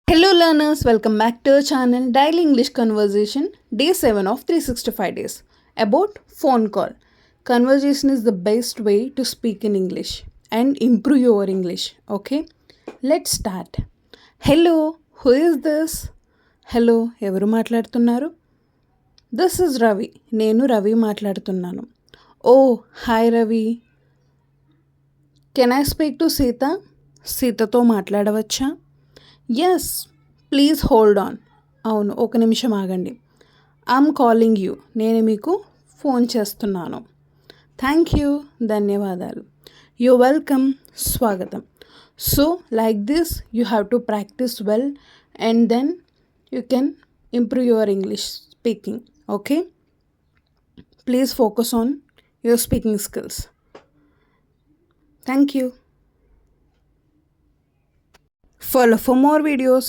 Hello learners, welcome back to our channel Daily English Conversation, day 7 of 365 days. About phone call. Conversation is the best way to speak in English and improve your English. Okay, let's start. Hello, who is this? Hello, ఎవరు మాట్లాడుతున్నారు? This is Ravi. నేను రవి మాట్లాడుతున్నాను. Oh hi Ravi. Can I speak to Sita? సీతతో మాట్లాడవచ్చా? Yes please hold on. అవును, ఒక నిమిషం ఆగండి. I'm calling you. నేను మీకు ఫోన్ చేస్తున్నాను. థ్యాంక్ యూ, ధన్యవాదాలు. యూ వెల్కమ్, స్వాగతం. So like this you have to practise well and then you can improve your English speaking. Okay, please focus on your speaking skills. Thank you. Follow for more videos.